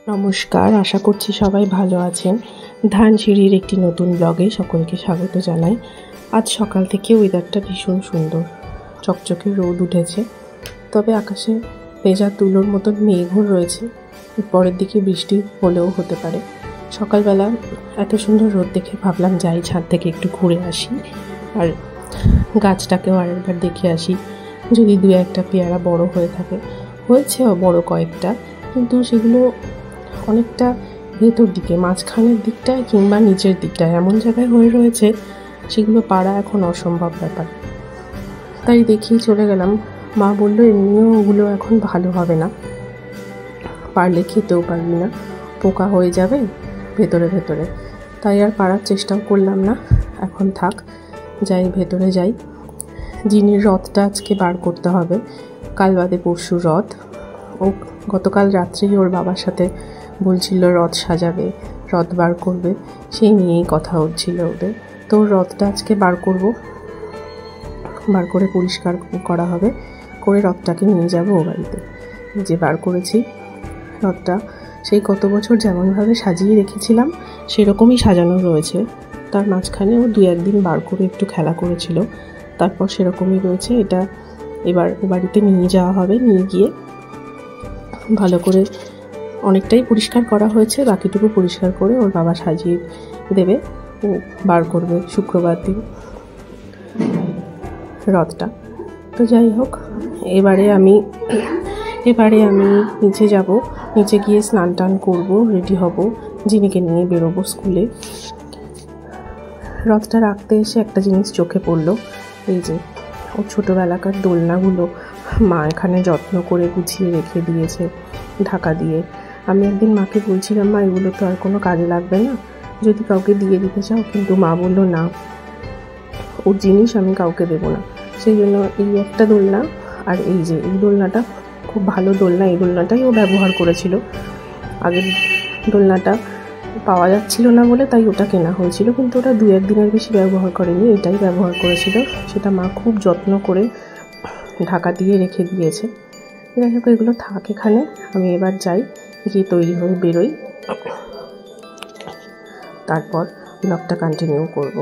নমস্কার, আশা করছি সবাই ভালো আছেন। ধানসিঁড়ির একটি নতুন ব্লগে সকলকে স্বাগত জানাই। আজ সকাল থেকে ওয়েদারটা ভীষণ সুন্দর, চকচকে রোদ উঠেছে, তবে আকাশে ভেজা তুলোর মতন মেঘও রয়েছে। পরের দিকে বৃষ্টি হলেও হতে পারে। সকালবেলা এত সুন্দর রোদ দেখে ভাবলাম যাই ছাদ থেকে একটু ঘুরে আসি আর গাছটাকেও আরেকবার দেখে আসি, যদি দু একটা পেয়ারা বড় হয়ে থাকে। হয়েছে বড় কয়েকটা, কিন্তু সেগুলো অনেকটা ভেতর দিকে, মাঝখানের দিকটায় কিংবা নিচের দিকটায় এমন জায়গায় হয়ে রয়েছে, সেগুলো পাড়া এখন অসম্ভব ব্যাপার। তাই দেখেই চলে গেলাম। মা বলল এমনিও ওগুলো এখন ভালো হবে না, পারলে খেতেও পারবি না, পোকা হয়ে যাবে ভেতরে ভেতরে। তাই আর পাড়ার চেষ্টাও করলাম না, এখন থাক, যাই ভেতরে যাই। জিনির রথটা আজকে বার করতে হবে, কাল বাদে পরশু রথ। ও গতকাল রাত্রেই ওর বাবার সাথে বলছিল রথ সাজাবে, রথ বার করবে, সেই নিয়েই কথা হচ্ছিল ওদের। তো রথটা আজকে বার করব, বার করে পরিষ্কার করা হবে, করে রথটাকে নিয়ে যাব ও বাড়িতে। যে বার করেছি রথটা, সেই কত বছর যেমনভাবে সাজিয়ে রেখেছিলাম সেরকমই সাজানো রয়েছে। তার মাঝখানে ও 2-1 দিন বার করে একটু খেলা করেছিল, তারপর সেরকমই রয়েছে। এটা এবার ও বাড়িতে নিয়ে যাওয়া হবে, নিয়ে গিয়ে ভালো করে অনেকটাই পরিষ্কার করা হয়েছে, বাকিটুকু পরিষ্কার করে ওর বাবা সাজিয়ে দেবে, ও বার করবে শুক্রবার দিন রথটা। তো যাই হোক, এবারে আমি নিচে যাব, নিচে গিয়ে স্নান টান করবো, রেডি হব, জিনিকে নিয়ে বেরোবো স্কুলে। রথটা রাখতে এসে একটা জিনিস চোখে পড়লো, এই যে ওর ছোটোবেলাকার দোলনাগুলো মা এখানে যত্ন করে গুছিয়ে রেখে দিয়েছে ঢাকা দিয়ে। আমি একদিন মাকে বলছিলাম, মা এগুলো তো আর কোনো কাজে লাগবে না, যদি কাউকে দিয়ে দিতে চাও, কিন্তু মা বললো না, ওর জিনিস আমি কাউকে দেবো না। সেই জন্য এই একটা দোলনা, আর এই যে এই দোলনাটা খুব ভালো দোলনা, এই দোলনাটাই ও ব্যবহার করেছিল। আগের দোলনাটা পাওয়া যাচ্ছিল না বলে তাই ওটা কেনা হয়েছিল, কিন্তু ওটা 2-1 দিনের বেশি ব্যবহার করেনি, এটাই ব্যবহার করেছিল। সেটা মা খুব যত্ন করে ঢাকা দিয়ে রেখে দিয়েছে। যাই হোক, এগুলো থাক এখানে, আমি এবার যাই, গিয়ে তৈরি হয়ে বেরোই, তারপর ব্লগটা কন্টিনিউ করব।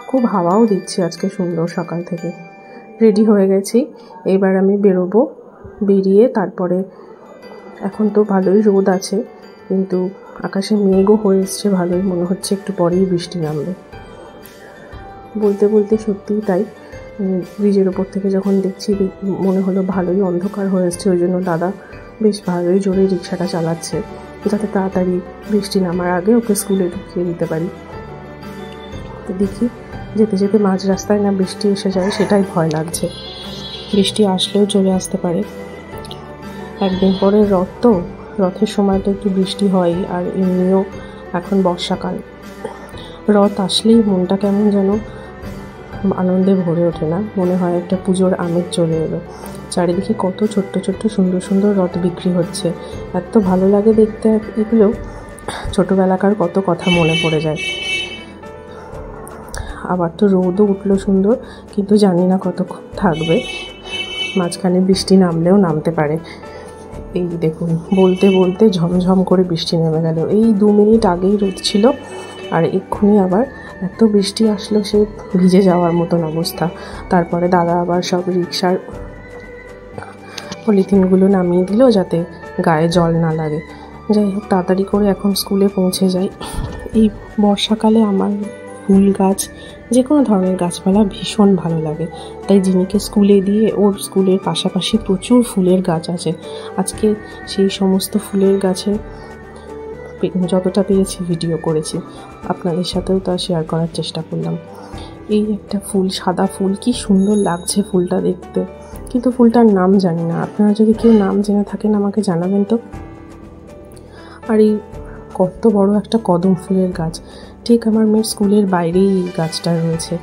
খুব হাওয়াও দিচ্ছে আজকে সুন্দর, সকাল থেকে রেডি হয়ে গেছি। এবার আমি বেরোবো, বেরিয়ে তারপরে এখন তো ভালোই রোদ আছে, কিন্তু আকাশে মেঘও হয়ে এসছে ভালোই, মনে হচ্ছে একটু পরেই বৃষ্টি নামবে। বলতে বলতে সত্যিই তাই, ব্রিজের ওপর থেকে যখন দেখছি মনে হলো ভালোই অন্ধকার হয়ে এসছে, ওই জন্য দাদা বেশ ভালোই জোরে রিক্সাটা চালাচ্ছে, যাতে তাড়াতাড়ি বৃষ্টি নামার আগে ওকে স্কুলে ঢুকিয়ে দিতে পারি। তো দেখি যেতে যেতে মাঝ রাস্তায় না বৃষ্টি এসে যায়, সেটাই ভয় লাগছে। বৃষ্টি আসলেও চলে আসতে পারে। একদিন পরে রথ, তো রথের সময় তো একটু বৃষ্টি হয়, আর এমনিও এখন বর্ষাকাল, রথ আসলেই মনটা কেমন যেন আনন্দে ভরে ওঠে না, মনে হয় একটা পুজোর আমেজ চলে এলো। চারিদিকে কত ছোট্ট ছোট্ট সুন্দর সুন্দর রথ বিক্রি হচ্ছে, এত ভালো লাগে দেখতে। এগুলো ছোটোবেলাকার কত কথা মনে পড়ে যায়। আবার তো রোদও উঠলো সুন্দর, কিন্তু জানি না কতক্ষণ থাকবে, মাঝখানে বৃষ্টি নামলেও নামতে পারে। এই দেখুন, বলতে বলতে ঝমঝম করে বৃষ্টি নেমে গেল। এই 2 মিনিট আগেই রোদ ছিল, আর এক্ষুনি আবার এত বৃষ্টি আসলো, সে ভিজে যাওয়ার মতন অবস্থা। তারপরে দাদা আবার সব রিক্সার পলিথিনগুলো নামিয়ে দিল, যাতে গায়ে জল না লাগে। যাই হোক, তাড়াতাড়ি করে এখন স্কুলে পৌঁছে যাই। এই বর্ষাকালে আমার ফুল গাছ, যে কোনো ধরনের গাছপালা ভীষণ ভালো লাগে, তাই জিনিকে স্কুলে দিয়ে ওর স্কুলের পাশাপাশি প্রচুর ফুলের গাছ আছে। আজকে সেই সমস্ত ফুলের গাছে যতটা পেরেছি ভিডিও করেছি, আপনাদের সাথেও তা শেয়ার করার চেষ্টা করলাম। এই একটা ফুল, সাদা ফুল, কি সুন্দর লাগছে ফুলটা দেখতে, কিন্তু ফুলটার নাম জানি না। আপনারা যদি কেউ নাম জেনে থাকেন আমাকে জানাবেন তো। আর এই কত বড় একটা কদম ফুলের গাছ, ঠিক আমার মেয়ের স্কুলের বাইরেই এই গাছটা রয়েছে,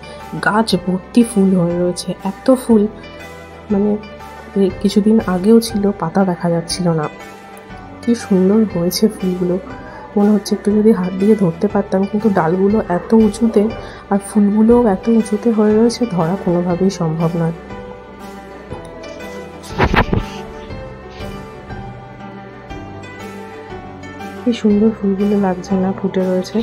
গাছ ভর্তি ফুল হয়ে রয়েছে, এত ফুল, মানে কিছুদিন আগেও ছিল, পাতা দেখা যাচ্ছিল না। কি সুন্দর হয়েছে ফুলগুলো, মনে হচ্ছে একটু যদি হাত দিয়ে ধরতে পারতাম, কিন্তু ডালগুলো এত উঁচুতে আর ফুলগুলোও এত উঁচুতে হয়ে রয়েছে, ধরা কোনোভাবেই সম্ভব নয়। কি সুন্দর ফুলগুলো লাগছে না, ফুটে রয়েছে।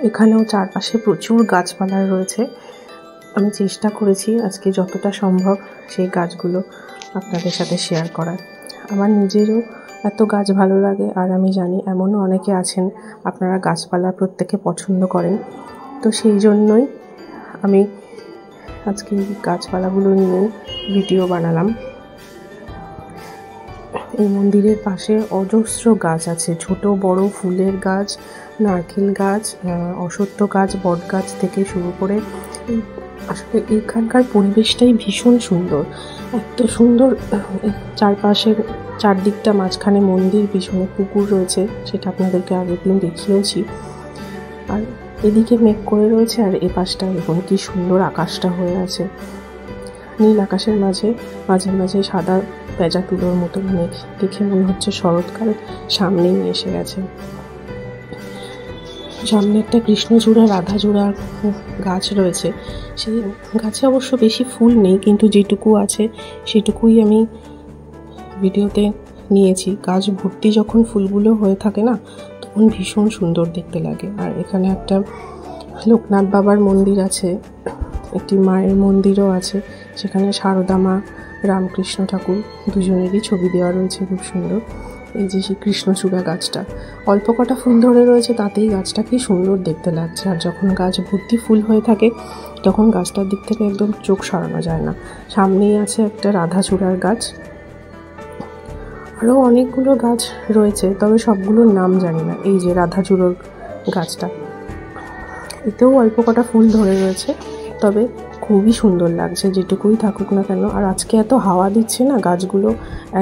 এখানেও চারপাশে প্রচুর গাছপালা রয়েছে। আমি চেষ্টা করেছি আজকে যতটা সম্ভব সেই গাছগুলো আপনাদের সাথে শেয়ার করার। আমার নিজেরও এত গাছ ভালো লাগে, আর আমি জানি এমনও অনেকে আছেন আপনারা গাছপালা প্রত্যেকে পছন্দ করেন। তো সেই জন্যই আমি আজকে গাছপালাগুলো নিয়ে ভিডিও বানালাম। এই মন্দিরের পাশে অজস্র গাছ আছে, ছোট বড় ফুলের গাছ, নারকেল গাছ, অশ্বত্থ গাছ, বট গাছ থেকে শুরু করে। আসলে এখানকার পরিবেশটাই ভীষণ সুন্দর, এত সুন্দর। চারপাশের চারদিকটা, মাঝখানে মন্দির, পিছনে পুকুর রয়েছে, সেটা আপনাদেরকে আগের দিন দেখিয়েছি। আর এদিকে মেঘ করে রয়েছে, আর এ পাশটা এখন কি সুন্দর আকাশটা হয়ে আছে। নীল আকাশের মাঝে মাঝে মাঝে সাদা পেঁজা তুলোর মতো মেঘ, দেখে মনে হচ্ছে শরৎকাল সামনেই এসে গেছে। সামনে একটা কৃষ্ণচূড়া, রাধাচূড়া গাছ রয়েছে। সেই গাছে অবশ্য বেশি ফুল নেই, কিন্তু যেটুকু আছে সেটুকুই আমি ভিডিওতে নিয়েছি। গাছ ভর্তি যখন ফুলগুলো হয়ে থাকে না, তখন ভীষণ সুন্দর দেখতে লাগে। আর এখানে একটা লোকনাথ বাবার মন্দির আছে, একটি মায়ের মন্দিরও আছে, সেখানে সারদা মা, রামকৃষ্ণ ঠাকুর দুজনেরই ছবি দেওয়া রয়েছে, খুব সুন্দর। এই যে সেই কৃষ্ণচূড়া গাছটা অল্প কটা ফুল ধরে রয়েছে, তাতেই গাছটা কি সুন্দর দেখতে লাগছে। আর যখন গাছ ভর্তি ফুল হয়ে থাকে তখন গাছটার দিক থেকে একদম চোখ সরানো যায় না। সামনেই আছে একটা রাধাচূড়ার গাছ, আরও অনেকগুলো গাছ রয়েছে, তবে সবগুলোর নাম জানি না। এই যে রাধাচূড়ার গাছটা, এতেও অল্প কটা ফুল ধরে রয়েছে, তবে খুবই সুন্দর লাগছে যেটুকুই থাকুক না কেন। আর আজকে এত হাওয়া দিচ্ছে না, গাছগুলো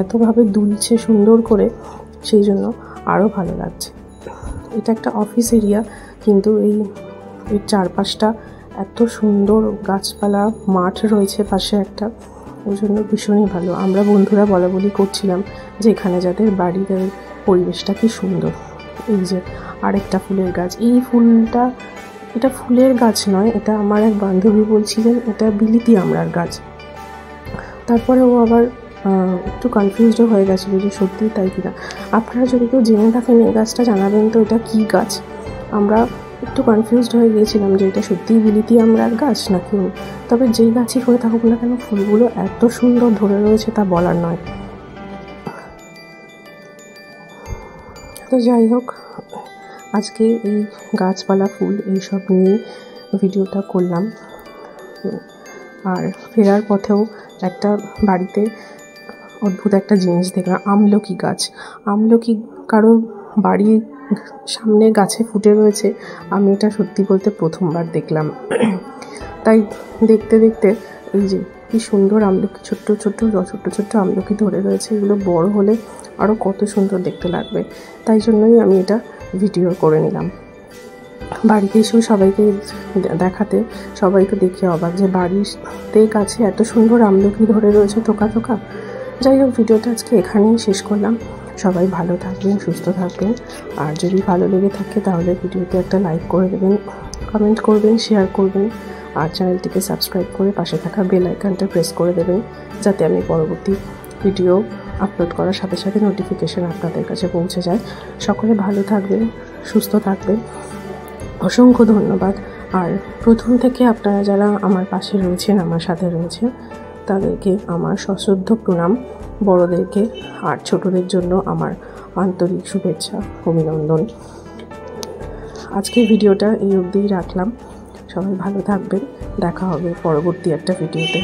এতভাবে দুলছে সুন্দর করে, সেই জন্য আরও ভালো লাগছে। এটা একটা অফিস এরিয়া, কিন্তু এর চারপাশটা এত সুন্দর, গাছপালা, মাঠ রয়েছে পাশে একটা, ওই জন্য ভীষণই ভালো। আমরা বন্ধুরা বলাবলি করছিলাম যে এখানে যাদের বাড়ি, তাদের পরিবেশটা কি সুন্দর। এই যে আরেকটা ফুলের গাছ, এই ফুলটা, এটা ফুলের গাছ নয়, এটা আমার এক বান্ধবী বলছিলেন এটা বিলিতি আমড়ার গাছ। তারপরে ও আবার একটু কনফিউজডও হয়ে গেছিলো যে সত্যি তাই কিনা। আপনারা যদি কেউ জেনে থাকেন এই গাছটা জানাবেন তো এটা কী গাছ। আমরা একটু কনফিউজড হয়ে গিয়েছিলাম যে এটা সত্যিই বিলিতি আমড়ার গাছ নাকি। তবে যেই গাছই হয়ে থাকুক না কেন, ফুলগুলো এত সুন্দর ধরে রয়েছে তা বলার নয়। তো যাই হোক, আজকে এই গাছপালা, ফুল, এইসব নিয়ে ভিডিওটা করলাম। আর ফেরার পথেও একটা বাড়িতে অদ্ভুত একটা জিনিস দেখলাম, আমলকি গাছ। আমলকি কারোর বাড়ির সামনে গাছে ফুটে রয়েছে, আমি এটা সত্যি বলতে প্রথমবার দেখলাম। তাই দেখতে দেখতে এই যে কি সুন্দর আমলকি, ছোট্ট ছোট্ট ছোট্ট ছোট্ট আমলকি ধরে রয়েছে, এগুলো বড় হলে আরও কত সুন্দর দেখতে লাগবে। তাই জন্যই আমি এটা ভিডিও করে নিলাম। বাড়িতে এসেও সবাইকে দেখাতে, সবাই তো দেখে অবাক যে বাড়িতে গাছে এত সুন্দর আমলকি ধরে রয়েছে থোকা থোকা। যাই হোক, ভিডিওটা আজকে এখানেই শেষ করলাম। সবাই ভালো থাকবেন, সুস্থ থাকবেন। আর যদি ভালো লেগে থাকে তাহলে ভিডিওতে একটা লাইক করে দেবেন, কমেন্ট করবেন, শেয়ার করবেন, আর চ্যানেলটিকে সাবস্ক্রাইব করে পাশে থাকা বেল আইকনটা প্রেস করে দেবেন, যাতে আমি পরবর্তী ভিডিও আপলোড করার সাথে সাথে নোটিফিকেশান আপনাদের কাছে পৌঁছে যায়। সকলে ভালো থাকবেন, সুস্থ থাকবেন। অসংখ্য ধন্যবাদ। আর প্রথম থেকে আপনারা যারা আমার পাশে রয়েছেন, আমার সাথে রয়েছেন, তাদেরকে আমার সশ্রদ্ধ প্রণাম। বড়দেরকে আর ছোটদের জন্য আমার আন্তরিক শুভেচ্ছা, অভিনন্দন। আজকের ভিডিওটা এই অবধিই রাখলাম। সবাই ভালো থাকবেন, দেখা হবে পরবর্তী একটা ভিডিওতে।